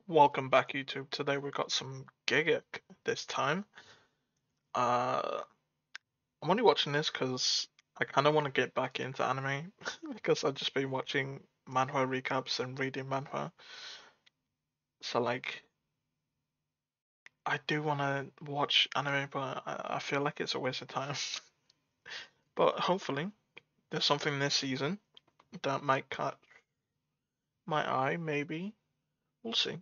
Welcome back, YouTube. Today we got some Giga this time. Uh, I'm only watching this because I kind of want to get back into anime because I've just been watching manhwa recaps and reading manhwa. So I do want to watch anime, but I feel like it's a waste of time. But hopefully, there's something this season that might catch my eye. Maybe we'll see.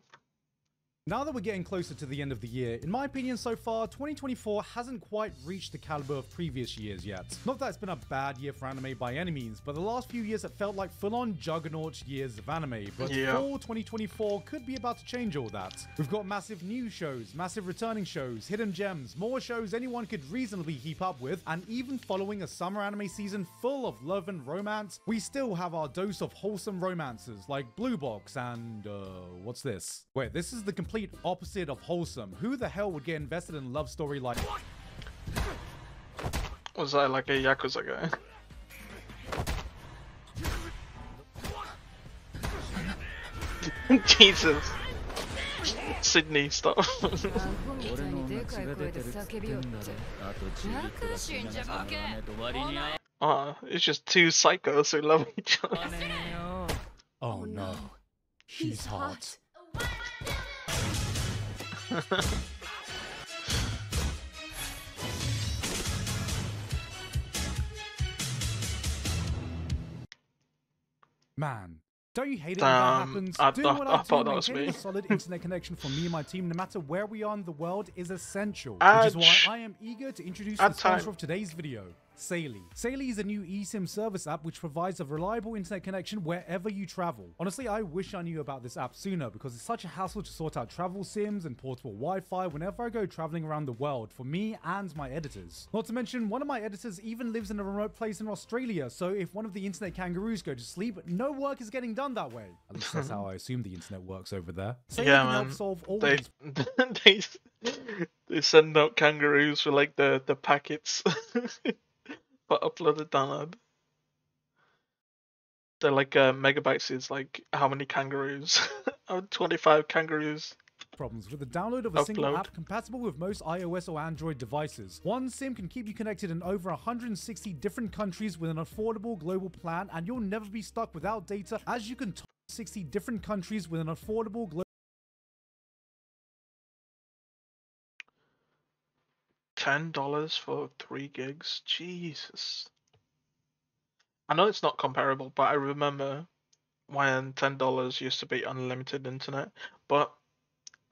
Now that we're getting closer to the end of the year, in my opinion so far, 2024 hasn't quite reached the caliber of previous years yet. Not that it's been a bad year for anime by any means, but the last few years it felt like full-on juggernaut years of anime, but fall 2024 could be about to change all that. We've got massive new shows, massive returning shows, hidden gems, more shows anyone could reasonably keep up with, and even following a summer anime season full of love and romance, we still have our dose of wholesome romances like Blue Box and, what's this? Wait, this is the complete opposite of wholesome. Who the hell would get invested in a love story like... Was that like a Yakuza guy? Jesus. Sydney, stop. It's just two psychos who love each other. Oh no, he's hot. Man, don't you hate it when that happens? Doing what I do, maintaining a solid internet connection for me and my team, no matter where we are in the world, is essential. Which is why I am eager to introduce the sponsor of today's video, Saily. Saily is a new eSIM service app which provides a reliable internet connection wherever you travel. Honestly, I wish I knew about this app sooner because it's such a hassle to sort out travel SIMs and portable Wi-Fi whenever I go traveling around the world for me and my editors. Not to mention, one of my editors even lives in a remote place in Australia, so if one of the internet kangaroos go to sleep, no work is getting done that way. At least that's how I assume the internet works over there. Saily can help solve all these... they send out kangaroos for like the packets. But uploaded download. They're like megabytes is like how many kangaroos? 25 kangaroos. Problems with the download of a single app compatible with most iOS or Android devices. One SIM can keep you connected in over 160 different countries with an affordable global plan, and you'll never be stuck without data as you can 60 different countries with an affordable global $10 for 3 gigs? Jesus. I know it's not comparable, but I remember when $10 used to be unlimited internet. But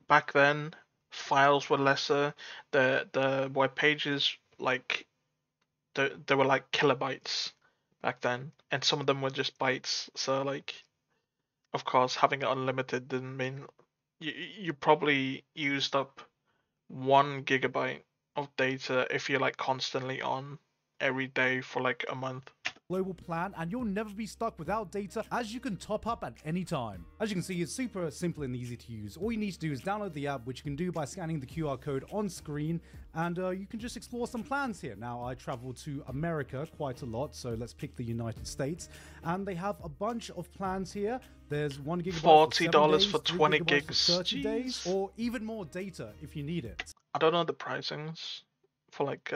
back then, files were lesser. The web pages, like, they were like kilobytes back then, and some of them were just bytes. So like, of course, having it unlimited didn't mean you probably used up 1 gigabyte of data if you're like constantly on every day for like a month. Global plan, and you'll never be stuck without data as you can top up at any time. As you can see, it's super simple and easy to use. All you need to do is download the app, which you can do by scanning the QR code on screen, and you can just explore some plans here. Now, I travel to America quite a lot, so let's pick the United States, and they have a bunch of plans here. There's 1 gigabyte $40 for 20 gigs, for 30 days, or even more data if you need it. I don't know the pricings for like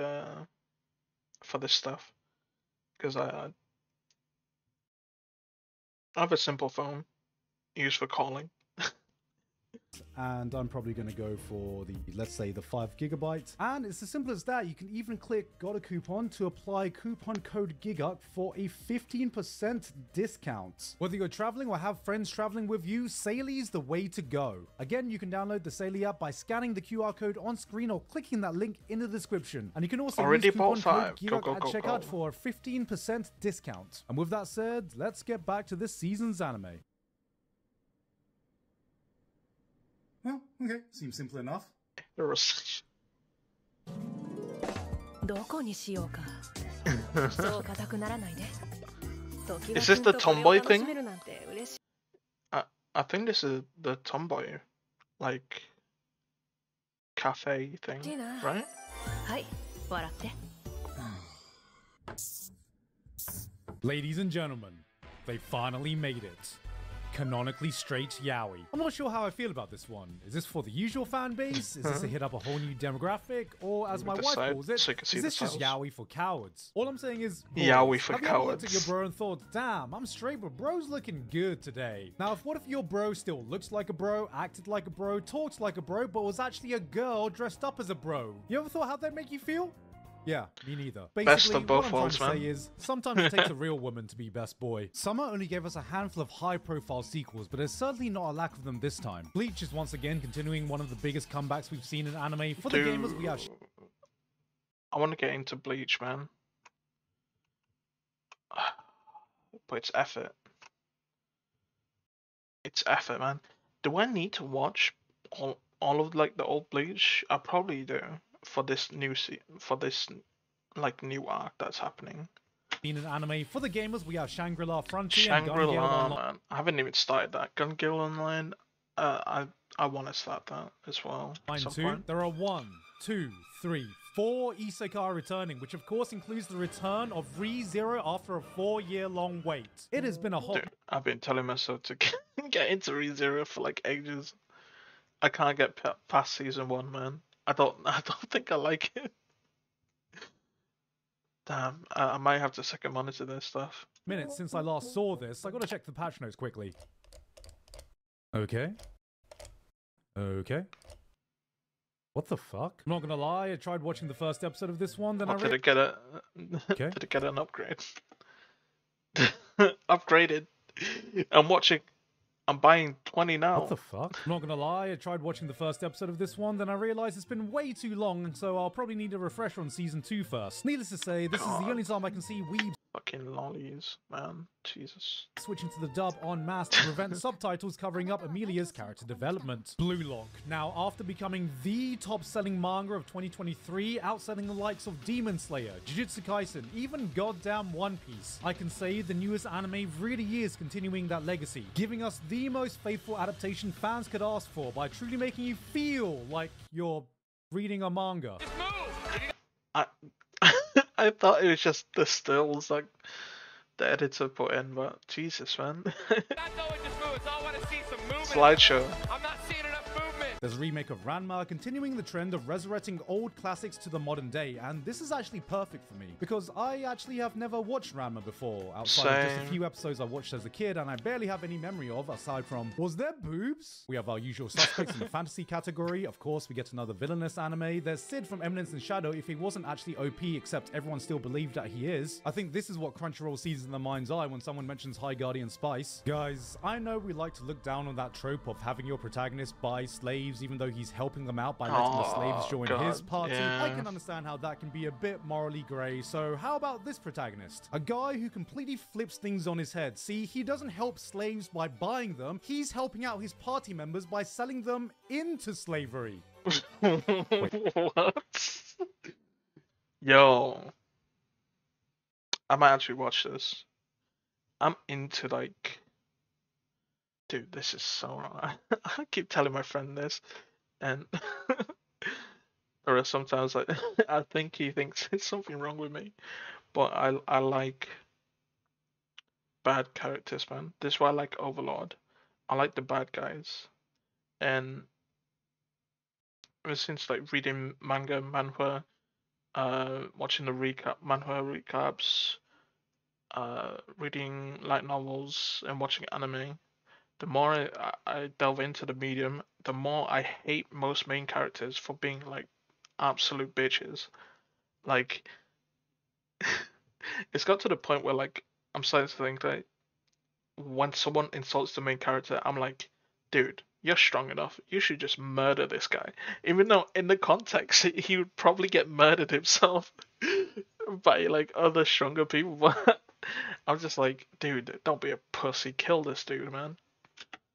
for this stuff, because I have a simple phone used for calling. And I'm probably going to go for the, let's say, the 5 gigabytes. And it's as simple as that. You can even click got a coupon to apply coupon code GIGA for a 15% discount. Whether you're traveling or have friends traveling with you, Saily is the way to go. Again, you can download the Saily app by scanning the QR code on screen or clicking that link in the description. And you can also use coupon code GIGA at checkout for a 15% discount. And with that said, let's get back to this season's anime. Well, okay, seems simple enough. Is this the tomboy thing? I think this is the tomboy, like, cafe thing, right? Ladies and gentlemen, they finally made it. canonically straight yaoi. I'm not sure how I feel about this one. Is this for the usual fan base? Is this to hit up a whole new demographic? Or as my wife calls it, is this just yaoi for cowards? All I'm saying is, boys, yaoi for have you cowards. ever looked at your bro and thought, damn, I'm straight, but bro's looking good today? Now, what if your bro still looks like a bro, acted like a bro, talks like a bro, but was actually a girl dressed up as a bro? You ever thought how that'd make you feel? Yeah, me neither. Basically, what I'm trying to say is, sometimes it takes a real woman to be best boy. Summer only gave us a handful of high-profile sequels, but there's certainly not a lack of them this time. Bleach is once again continuing one of the biggest comebacks we've seen in anime. For the gamers, we have... I want to get into Bleach, man. But it's effort. It's effort, man. Do I need to watch all of like the old Bleach? I probably do. For this new new arc that's happening. In an anime for the gamers, we have Shangri-La Frontier Shangri-La, man. I haven't even started that. Gun Gale Online. I want to start that as well. There are 1, 2, 3, 4 isekai returning, which of course includes the return of Re:Zero after a 4-year-long wait. It has been a hot. Dude, I've been telling myself to get into Re:Zero for like ages. I can't get past season 1, man. I don't think I like it. Damn, I might have to second monitor this stuff. Minutes since I last saw this, I gotta check the patch notes quickly. Okay. What the fuck? I'm not gonna lie, I tried watching the first episode of this one, then did it get a did it get an upgrade? Upgraded. I'm buying 20 now. What the fuck? I'm not gonna lie, I tried watching the first episode of this one, then I realized it's been way too long, so I'll probably need a refresher on season 2 first. Needless to say, this is the only time I can see weebs fucking lollies, man. Jesus. Switching to the dub en masse to prevent subtitles covering up Emilia's character development. Blue Lock. Now, after becoming the top-selling manga of 2023, outselling the likes of Demon Slayer, Jujutsu Kaisen, even goddamn One Piece, I can say the newest anime really is continuing that legacy, giving us the most faithful adaptation fans could ask for by truly making you feel like you're reading a manga. I thought it was just the stills like the editor put in, but Jesus, man. Slideshow. I'm not seeing enough movement. There's a remake of Ranma continuing the trend of resurrecting old classics to the modern day, and this is actually perfect for me because I actually have never watched Ranma before, outside of just a few episodes I watched as a kid and I barely have any memory of aside from, was there boobs? We have our usual suspects in the fantasy category. Of course, we get another villainous anime. There's Sid from Eminence and Shadow if he wasn't actually OP, except everyone still believed that he is. I think this is what Crunchyroll sees in the mind's eye when someone mentions High Guardian Spice. Guys, I know we like to look down on that trope of having your protagonist buy slaves even though he's helping them out by letting the slaves join his party. Yeah. I can understand how that can be a bit morally grey, so how about this protagonist? A guy who completely flips things on his head. See, he doesn't help slaves by buying them, he's helping out his party members by selling them into slavery. What? Yo. I might actually watch this. I'm into like... Dude, this is so wrong. I keep telling my friend this, and or sometimes I think he thinks there's something wrong with me, but I like bad characters, man. This is why I like Overlord. I like the bad guys, and ever since like reading manga, manhwa, watching the manhwa recaps, reading light novels, and watching anime. The more I delve into the medium, the more I hate most main characters for being like absolute bitches. Like, it's got to the point where like I'm starting to think that when someone insults the main character, I'm like, dude, you're strong enough. You should just murder this guy. Even though in the context he would probably get murdered himself by like other stronger people. But I'm just like, dude, don't be a pussy. Kill this dude, man.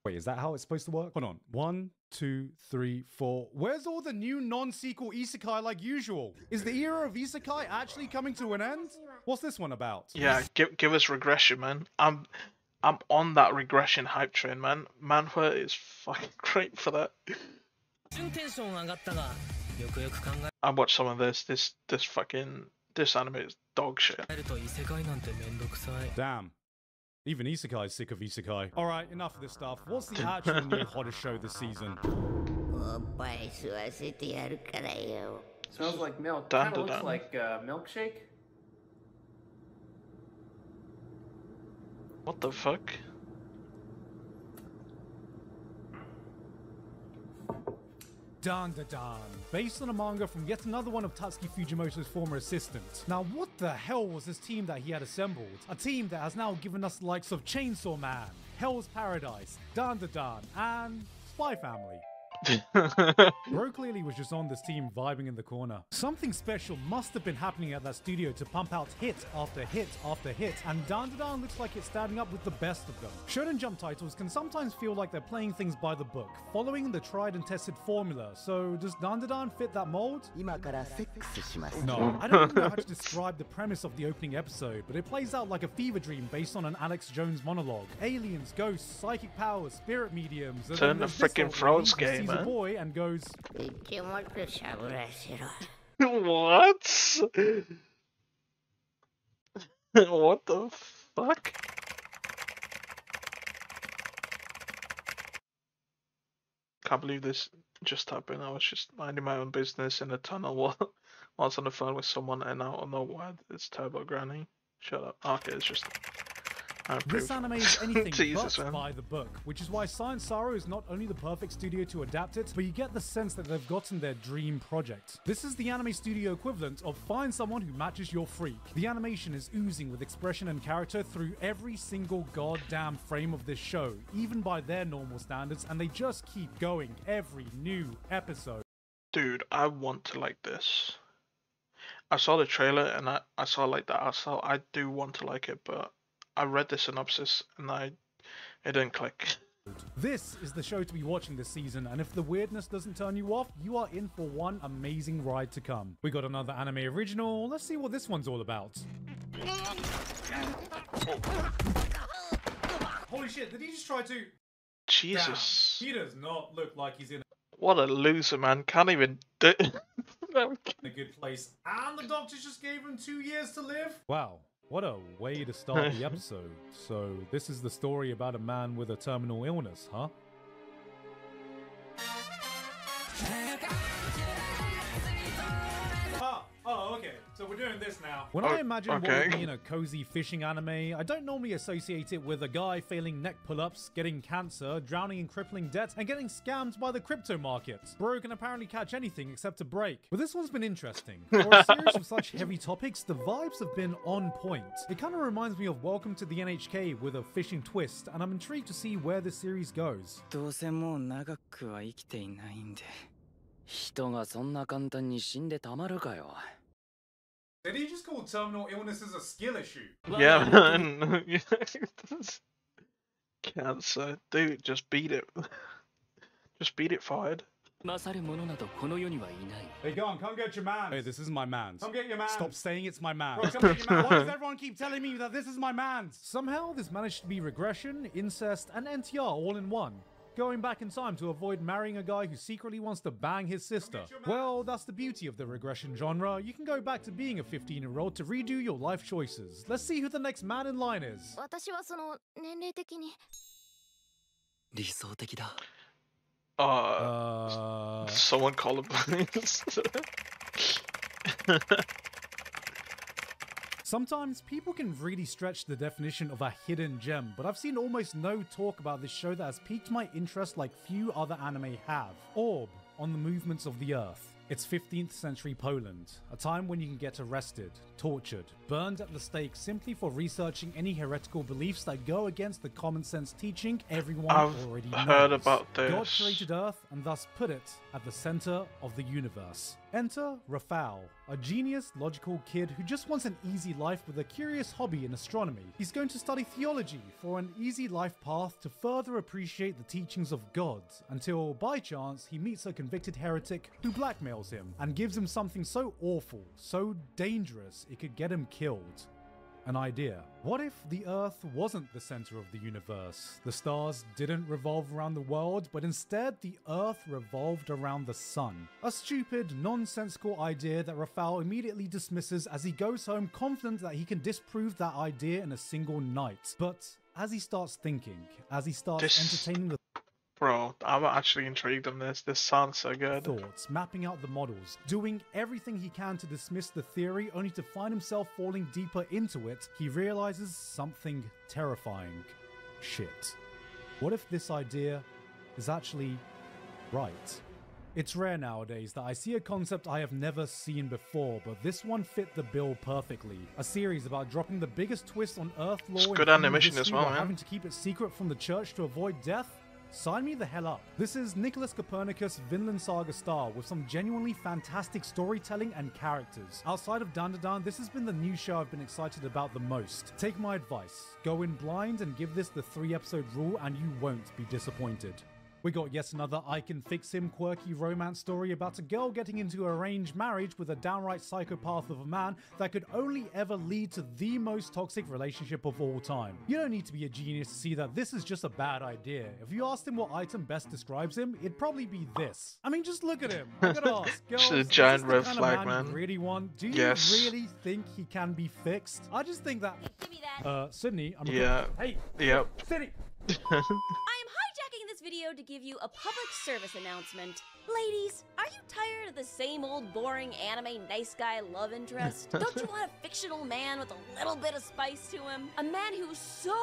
Wait, is that how it's supposed to work? Hold on. 1, 2, 3, 4. Where's all the new non-sequel isekai like usual? Is the era of isekai actually coming to an end? What's this one about? Yeah, give us regression, man. I'm on that regression hype train, man. Manhwa is fucking great for that. I watched some of this. This anime is dog shit. Damn. Even Isekai's sick of Isekai. Alright, enough of this stuff. What's the actual new hottest show this season? Smells like milk. Kinda looks like milkshake. What the fuck? Dultan, based on a manga from yet another one of Tatsuki Fujimoto's former assistants. Now, what the hell was this team that he had assembled? A team that has now given us the likes of Chainsaw Man, Hell's Paradise, Dultan, and Spy Family. Bro clearly was just on this team vibing in the corner. Something special must have been happening at that studio to pump out hit after hit after hit, and Dultan looks like it's standing up with the best of them. Shonen Jump titles can sometimes feel like they're playing things by the book, following the tried and tested formula. So does Dultan fit that mold? No, I don't even know how to describe the premise of the opening episode, but it plays out like a fever dream based on an Alex Jones monologue. Aliens, ghosts, psychic powers, spirit mediums. Turn the freaking Thrones game, man. A boy and goes, what? What the fuck? Can't believe this just happened. I was just minding my own business in a tunnel while I was on the phone with someone, and I don't know why it's Turbo Granny. Shut up. Okay, it's just. This anime is anything but by the book, which is why Science Saro is not only the perfect studio to adapt it, but you get the sense that they've gotten their dream project. This is the anime studio equivalent of find someone who matches your freak. The animation is oozing with expression and character through every single goddamn frame of this show, even by their normal standards, and they just keep going every new episode. Dude, I want to like this. I saw the trailer and I saw like that. I do want to like it, but I read the synopsis and it didn't click. This is the show to be watching this season, and if the weirdness doesn't turn you off, you are in for one amazing ride to come. We got another anime original. Let's see what this one's all about. Holy shit, did he just try to... Jesus. Damn, he does not look like he's in What a loser, man. Can't even do a good place. And the doctors just gave him 2 years to live? Wow. What a way to start the episode. So, this is the story about a man with a terminal illness, huh? Oh, okay. So we're doing this now. When I imagine what would be in a cozy fishing anime, I don't normally associate it with a guy failing neck pull-ups, getting cancer, drowning in crippling debt, and getting scammed by the crypto market. Bro can apparently catch anything except a break. But this one's been interesting. For a series of such heavy topics, the vibes have been on point. It kind of reminds me of Welcome to the NHK with a fishing twist, and I'm intrigued to see where this series goes. Did he just call terminal illness as a skill issue? Yeah, man. Cancer. Dude, just beat it. Just beat it, fired. Hey, go on, come get your man. Hey, this is my man. Come get your man. Stop saying it's my man. Bro, come get your man. Why does everyone keep telling me that this is my man? Somehow, this managed to be regression, incest, and NTR all in one. Going back in time to avoid marrying a guy who secretly wants to bang his sister. Well, that's the beauty of the regression genre. You can go back to being a 15-year-old to redo your life choices. Let's see who the next man in line is. Someone call him, please. Sometimes people can really stretch the definition of a hidden gem, but I've seen almost no talk about this show that has piqued my interest like few other anime have. Orb, on the movements of the earth. It's 15th century Poland, a time when you can get arrested, tortured, burned at the stake simply for researching any heretical beliefs that go against the common sense teaching everyone already knows. I've heard about this. God created Earth and thus put it at the center of the universe. Enter Rafał, a genius, logical kid who just wants an easy life with a curious hobby in astronomy. He's going to study theology for an easy life path to further appreciate the teachings of God, until by chance he meets a convicted heretic who blackmails him and gives him something so awful, so dangerous, it could get him killed. an idea. What if the Earth wasn't the center of the universe? The stars didn't revolve around the world, but instead the Earth revolved around the sun. A stupid, nonsensical idea that Rafał immediately dismisses as he goes home confident that he can disprove that idea in a single night. But as he starts thinking, as he starts entertaining the Bro, I'm actually intrigued on this. This sounds so good. Thoughts, mapping out the models, doing everything he can to dismiss the theory, only to find himself falling deeper into it, he realizes something terrifying. Shit. What if this idea is actually right? It's rare nowadays that I see a concept I have never seen before, but this one fit the bill perfectly. A series about dropping the biggest twist on Earth lore it's good animation as well, man. Having to keep it secret from the church to avoid death? Sign me the hell up. This is Nicholas Copernicus' Vinland Saga star with some genuinely fantastic storytelling and characters. Outside of Dultan, this has been the new show I've been excited about the most. Take my advice, go in blind and give this the 3-episode rule and you won't be disappointed. We got yet another I Can Fix Him quirky romance story about a girl getting into arranged marriage with a downright psychopath of a man that could only ever lead to the most toxic relationship of all time. You don't need to be a genius to see that this is just a bad idea. If you asked him what item best describes him, it'd probably be this. I mean, just look at him. I gotta ask, girls, a giant red kind flag, of man. You really want? Do you really think he can be fixed? I just think that. Give me that. Sydney, I'm Hey. Yep. Sydney. I am hijacking this video to give you a public service announcement. Ladies, are you tired of the same old boring anime nice guy love interest? Don't you want a fictional man with a little bit of spice to him? A man who's so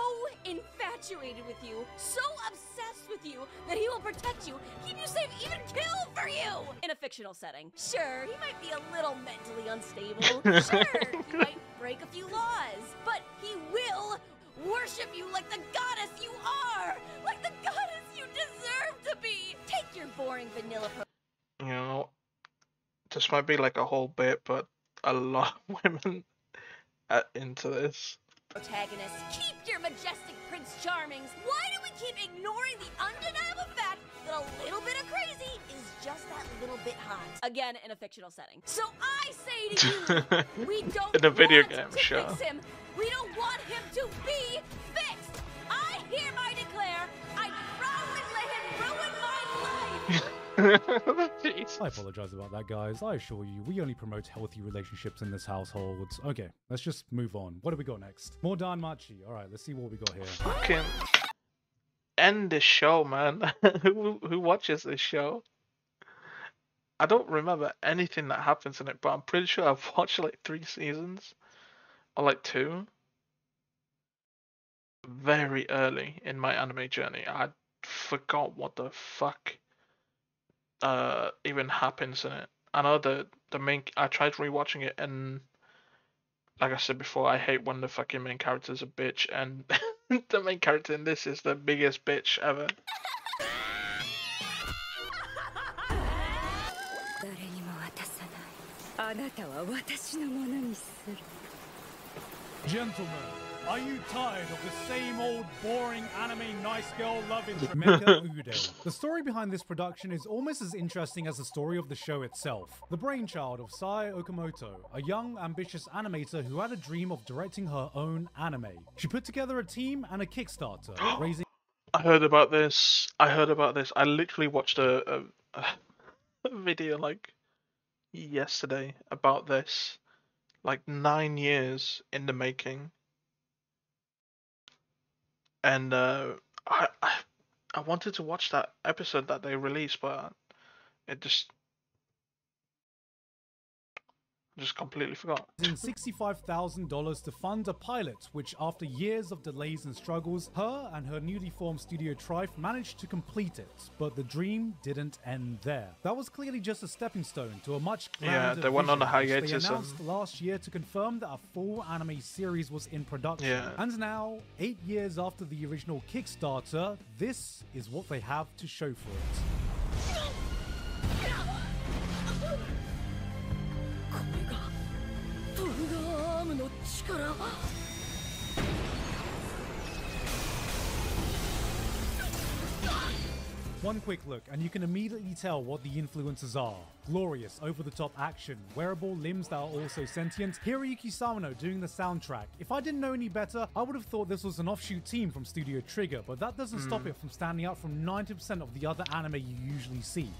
infatuated with you, so obsessed with you, that he will protect you, keep you safe, even kill for you! In a fictional setting. Sure, he might be a little mentally unstable. Sure, he might break a few laws. But he will worship you like the goddess you are! Like the goddess you deserve to be! Take your boring vanilla You know, this might be like a whole bit, but a lot of women are into this. Protagonist, keep your majestic Prince Charmings! Why do we keep ignoring the undeniable fact that a little bit of crazy is just that little bit hot? Again, in a fictional setting. So I say to you, we don't in a video want game, to sure. fix him. We don't want him to be fixed. I hereby declare I proudly let him ruin my life. I apologize about that, guys. I assure you, we only promote healthy relationships in this household. Okay, let's just move on. What do we got next? More Danmachi. Alright, let's see what we got here. Fucking end this show, man. Who watches this show? I don't remember anything that happens in it, but I'm pretty sure I've watched like 3 seasons. Or like 2. Very early in my anime journey. I forgot what the fuck even happens in it. I know the main. I tried rewatching it, and like I said before, I hate when the fucking main character's a bitch, and the main character in this is the biggest bitch ever. Gentlemen, are you tired of the same old boring anime nice girl love interest? Mecha Ude. The story behind this production is almost as interesting as the story of the show itself. The brainchild of Sai Okamoto, a young, ambitious animator who had a dream of directing her own anime. She put together a team and a Kickstarter, raising... I heard about this. I literally watched a video like yesterday about this. Like 9 years in the making. And I wanted to watch that episode that they released, but it just completely forgot. $65,000 to fund a pilot, which after years of delays and struggles, her and her newly formed studio Trife managed to complete it. But the dream didn't end there. That was clearly just a stepping stone to a much grander they went on a vision, hiatus. They announced last year to confirm that a full anime series was in production. Yeah. And now, 8 years after the original Kickstarter, this is what they have to show for it. One quick look and you can immediately tell what the influences are. Glorious, over-the-top action, wearable limbs that are also sentient, Hiroyuki Sawano doing the soundtrack. If I didn't know any better, I would have thought this was an offshoot team from Studio Trigger, but that doesn't stop it from standing out from 90% of the other anime you usually see.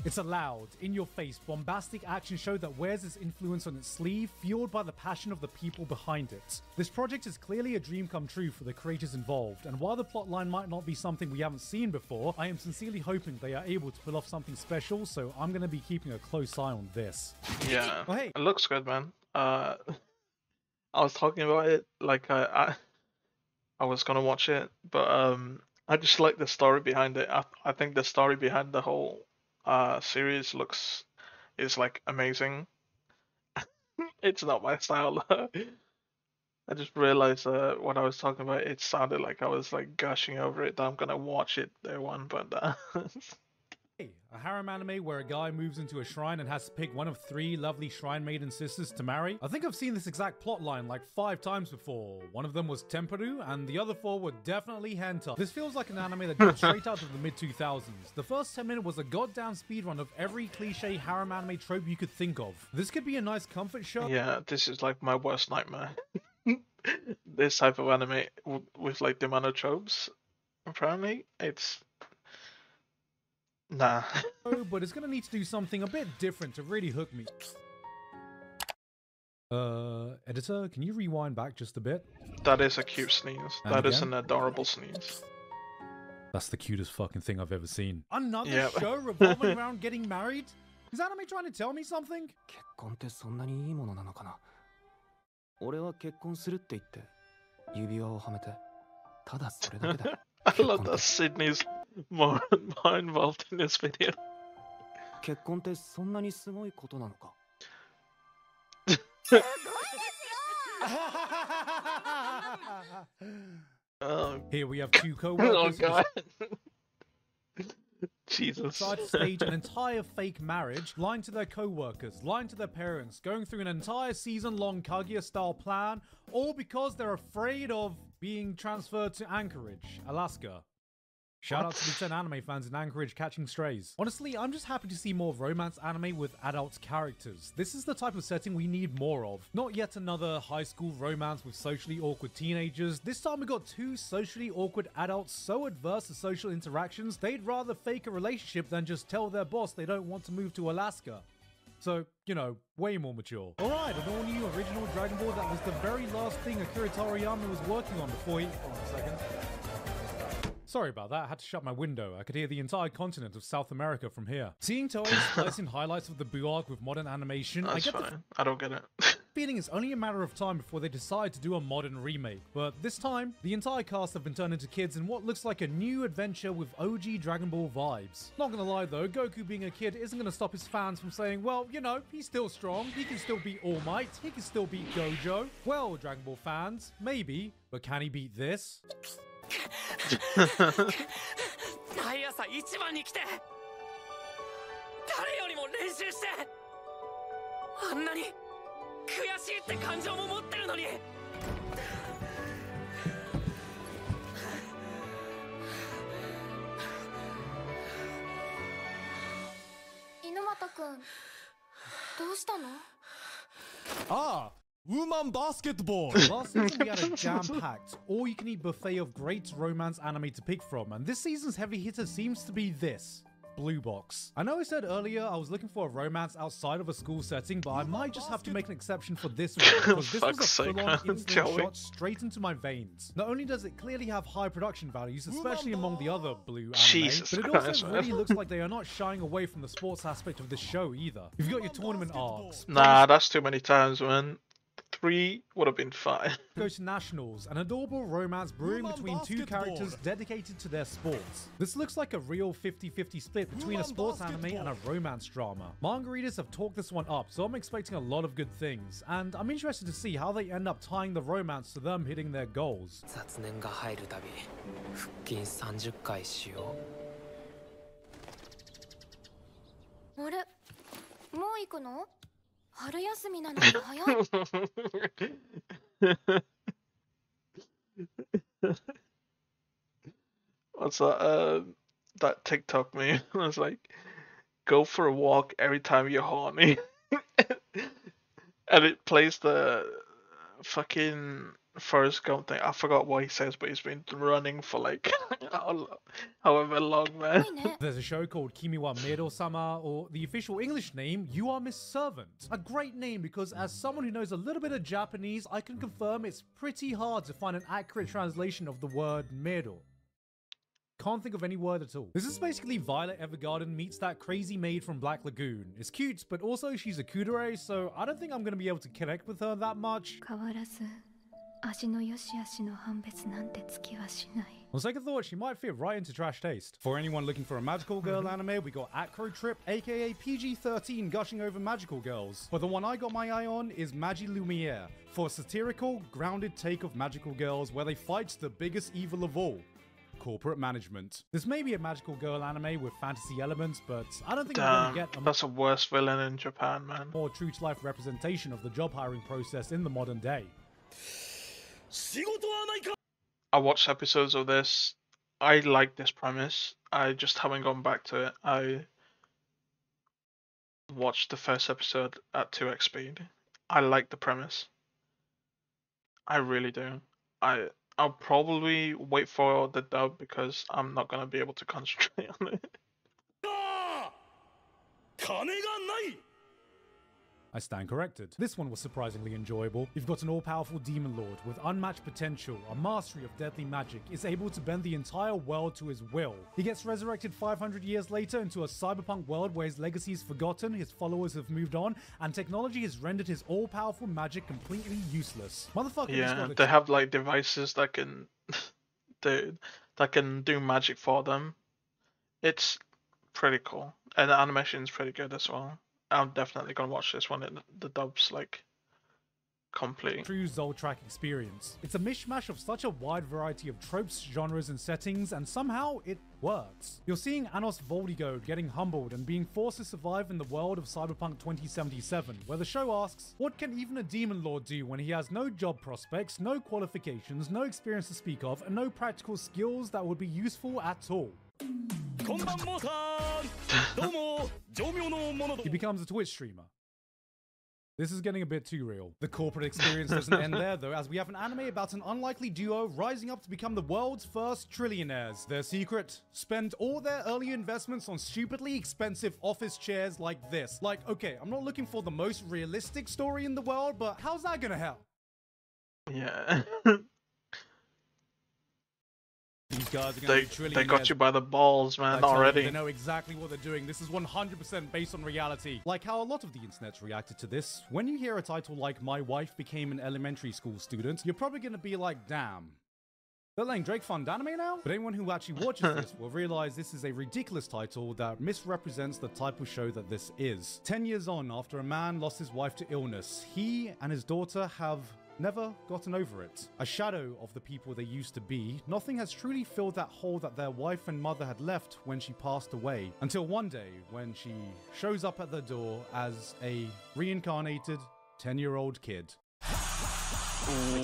It's a loud, in-your-face, bombastic action show that wears its influence on its sleeve, fueled by the passion of the people behind it. This project is clearly a dream come true for the creators involved, and while the plotline might not be something we haven't seen before, I am sincerely hoping they are able to pull off something special, so I'm going to be keeping a close eye on this. Yeah, oh, hey. It looks good, man. I was talking about it, like I was gonna watch it, but I just like the story behind it. I think the story behind the whole series is like amazing. It's not my style. I just realized when I was talking about it, it sounded like I was like gushing over it. That I'm gonna watch it day one, but A harem anime where a guy moves into a shrine and has to pick one of 3 lovely shrine maiden sisters to marry. I think I've seen this exact plotline like 5 times before. One of them was Temperu, and the other 4 were definitely hentai. This feels like an anime that jumped straight out of the mid-2000s. The first 10 minutes was a goddamn speedrun of every cliche harem anime trope you could think of. This could be a nice comfort show. Yeah, this is like my worst nightmare. This type of anime with like the amount of tropes. Apparently, it's nah. But it's gonna need to do something a bit different to really hook me. Editor, can you rewind back just a bit? That is a cute sneeze. And that is again? an adorable sneeze. That's the cutest fucking thing I've ever seen. Another Yep. show revolving around getting married? Is anime trying to tell me something? 結婚ってそんなにいいものなのかな。俺は結婚するって言って指輪をはめてただそれだけだ。 I love that Sydney's more involved in this video. 結婚ってそんなにすごいことなのか。 Here we have 2 co-workers Oh god. Jesus. decide to stage an entire fake marriage, lying to their co-workers, lying to their parents, going through an entire season-long Kaguya-style plan, all because they're afraid of being transferred to Anchorage, Alaska. Shout out to the 10 anime fans in Anchorage catching strays. Honestly, I'm just happy to see more romance anime with adult characters. This is the type of setting we need more of. Not yet another high school romance with socially awkward teenagers. This time we got 2 socially awkward adults so adverse to social interactions, they'd rather fake a relationship than just tell their boss they don't want to move to Alaska. So, you know, way more mature. Alright, an all-new original Dragon Ball that was the very last thing Akira Toriyama was working on before he... Hold on a second. Sorry about that, I had to shut my window. I could hear the entire continent of South America from here. Seeing Toei splicing highlights of the Buu arc with modern animation, That's I get fine. I don't get it. the feeling it's only a matter of time before they decide to do a modern remake. But this time, the entire cast have been turned into kids in what looks like a new adventure with OG Dragon Ball vibes. Not gonna lie though, Goku being a kid isn't gonna stop his fans from saying, well, you know, he's still strong, he can still beat All Might, he can still beat Gojo. Well, Dragon Ball fans, maybe, but can he beat this? 毎朝一番に来て誰よりも練習してあんなに悔しいって感情も持ってるのに猪俣くんどうしたの Ah! Woman basketball! Last season we had a jam-packed, all-you-can-eat buffet of great romance anime to pick from, and this season's heavy hitter seems to be this. Blue Box. I know I said earlier I was looking for a romance outside of a school setting, but I might just have to make an exception for this one, because this was a full-on instant shot straight into my veins. Not only does it clearly have high production values, especially among the other blue anime, Jesus but it Christ, also man. really looks like they are not shying away from the sports aspect of this show either. You've got your tournament arcs, Nah, that's too many times, man. 3 would have been fine. go to nationals, an adorable romance brewing between 2 characters dedicated to their sports. This looks like a real 50-50 split between a sports anime and a romance drama. Manga readers have talked this one up, so I'm expecting a lot of good things, and I'm interested to see how they end up tying the romance to them hitting their goals. 雑念が入るたび腹筋30回しようあれもう行くの春休みなのに早い What's that TikTok meme? It was like, go for a walk every time you're horny. And it plays the fucking Forrest Gump thing. I forgot what he says, but he's been running for like however long, man. There's a show called Kimi wa Meiro-sama, or the official English name, You Are Miss Servant. A great name because as someone who knows a little bit of Japanese, I can confirm it's pretty hard to find an accurate translation of the word Meiro. Can't think of any word at all. This is basically Violet Evergarden meets that crazy maid from Black Lagoon. It's cute, but also she's a kudere, so I don't think I'm gonna be able to connect with her that much. On second thought, she might fit right into trash taste. For anyone looking for a magical girl anime, we got Acro Trip, aka PG-13 gushing over magical girls. But the one I got my eye on is Magi Lumiere, for a satirical, grounded take of magical girls where they fight the biggest evil of all. Corporate management. This may be a magical girl anime with fantasy elements, but I don't think we're gonna get that's a worse villain in Japan, man. More true-to-life representation of the job hiring process in the modern day. I watched episodes of this. I like this premise. I just haven't gone back to it. I watched the first episode at 2x speed. I like the premise. I really do. I'll probably wait for the dub because I'm not gonna be able to concentrate on it. I stand corrected. This one was surprisingly enjoyable. You've got an all-powerful demon lord with unmatched potential, a mastery of deadly magic, is able to bend the entire world to his will. He gets resurrected 500 years later into a cyberpunk world where his legacy is forgotten, his followers have moved on, and technology has rendered his all-powerful magic completely useless. Motherfucker, yeah, they have like devices that can that can do magic for them. It's pretty cool, and the animation's pretty good as well. I'm definitely gonna watch this one. The dub's like complete. True Zoltrack experience. It's a mishmash of such a wide variety of tropes, genres, and settings, and somehow it works. You're seeing Anos Voldigode getting humbled and being forced to survive in the world of Cyberpunk 2077, where the show asks, what can even a demon lord do when he has no job prospects, no qualifications, no experience to speak of, and no practical skills that would be useful at all? He becomes a Twitch streamer. This is getting a bit too real. The corporate experience doesn't end there though, as we have an anime about an unlikely duo rising up to become the world's first trillionaires. Their secret? Spend all their early investments on stupidly expensive office chairs like this. Like, okay, I'm not looking for the most realistic story in the world, but how's that gonna help? Yeah. These guys are going to be trillionaires. They got you by the balls, man, already. They know exactly what they're doing. This is 100% based on reality. Like how a lot of the internet's reacted to this. When you hear a title like My Wife Became an Elementary School Student, you're probably going to be like, damn. They're letting Drake fund anime now? But anyone who actually watches this will realize this is a ridiculous title that misrepresents the type of show that this is. 10 years on, after a man lost his wife to illness, he and his daughter have never gotten over it. A shadow of the people they used to be, nothing has truly filled that hole that their wife and mother had left when she passed away. Until one day, when she shows up at their door as a reincarnated 10-year-old kid.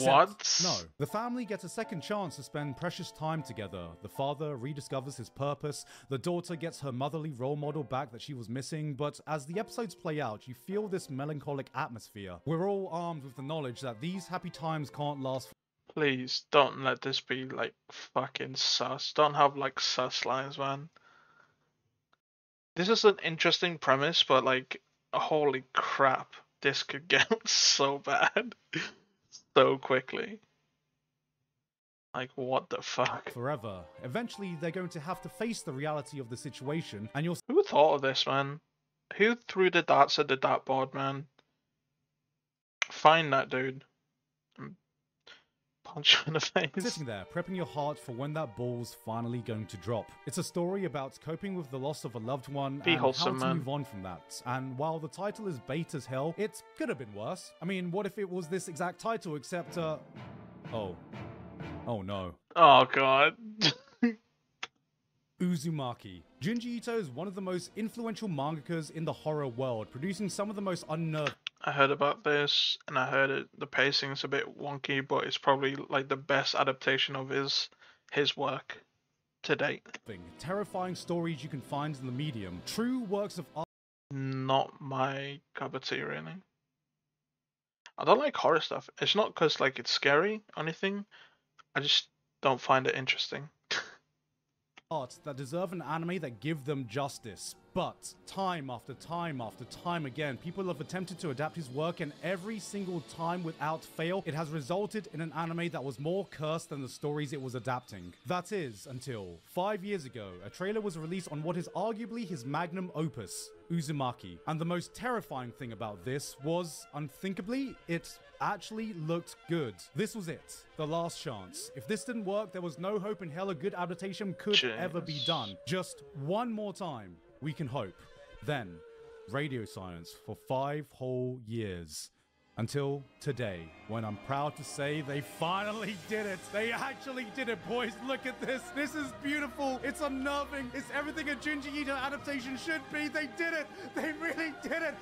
What? No. The family gets a second chance to spend precious time together. The father rediscovers his purpose. The daughter gets her motherly role model back that she was missing. But as the episodes play out, you feel this melancholic atmosphere. We're all armed with the knowledge that these happy times can't last. Please don't let this be like fucking sus. Don't have like sus lines, man. This is an interesting premise, but like, holy crap, this could get so bad. So quickly. Like, what the fuck? Forever. Eventually, they're going to have to face the reality of the situation, and you'll... Who thought of this, man? Who threw the darts at the dartboard, man? Find that dude. And punch him in the face. Sitting there, prepping your heart for when that ball's finally going to drop. It's a story about coping with the loss of a loved one and wholesome, how to move on from that. And while the title is bait as hell, it could have been worse. I mean, what if it was this exact title except, oh no. Oh god. Uzumaki. Junji Ito is one of the most influential mangakas in the horror world, producing some of the most unnerving... I heard about this, and I heard the pacing's a bit wonky, but it's probably like the best adaptation of his work. to date. Terrifying stories you can find in the medium. True works of art. Not my cup of tea, really. I don't like horror stuff. It's not because like it's scary or anything. I just don't find it interesting. That deserve an anime that give them justice. But time after time after time again, people have attempted to adapt his work, and every single time without fail, it has resulted in an anime that was more cursed than the stories it was adapting. That is, until 5 years ago, a trailer was released on what is arguably his magnum opus, Uzumaki. And the most terrifying thing about this was, unthinkably, it actually looked good. This was it. The last chance. If this didn't work, there was no hope in hell a good adaptation could ever be done. Just one more time, we can hope. Then, radio silence for 5 whole years. Until today, when I'm proud to say they finally did it. They actually did it, boys. Look at this. This is beautiful. It's unnerving. It's everything a Junji Ito adaptation should be. They did it. They really did it.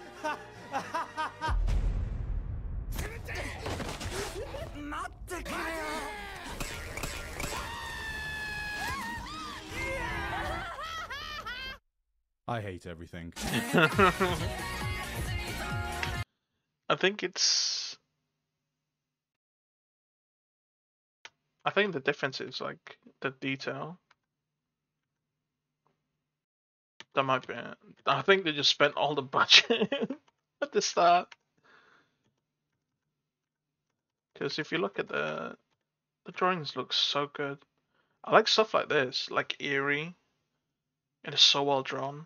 I hate everything. I think the difference is like the detail. That might be it. I think they just spent all the budget at the start. Because if you look at the drawings look so good. I like stuff like this, like eerie. It is so well drawn.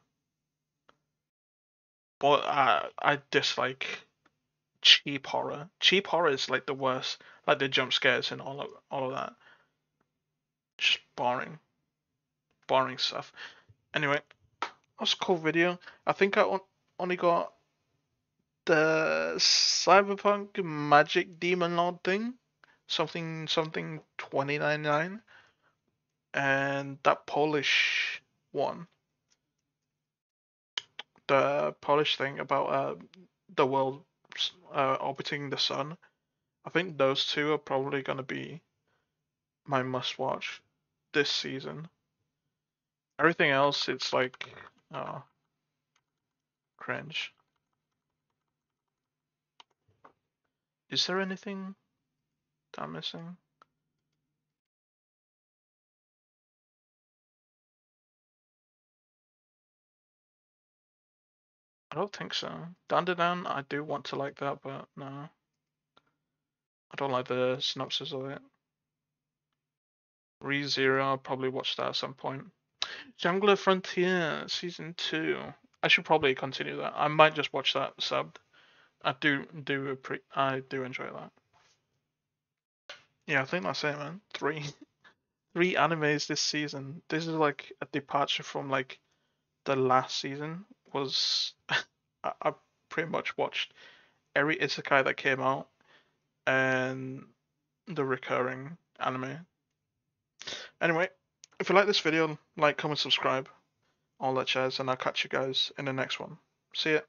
But I dislike cheap horror. Cheap horror is like the worst, like the jump scares and all of that. Just boring stuff. Anyway, that's a cool video. I think I only got the Cyberpunk Magic Demon Lord thing, something 2099, and that Polish one. The Polish thing about the world orbiting the sun. I think those two are probably going to be my must-watch this season. Everything else, it's like, cringe. Is there anything that I'm missing? I don't think so. Dandadan, I do want to like that, but no. I don't like the synopsis of it. ReZero, I'll probably watch that at some point. Jungler Frontier Season 2. I should probably continue that. I might just watch that subbed. I do enjoy that. Yeah, I think that's it, man. Three animes this season. This is like a departure from like the last season. Was I pretty much watched every isekai that came out and the recurring anime. Anyway, if you like this video, like, comment, subscribe, all that jazz, and I'll catch you guys in the next one. See ya.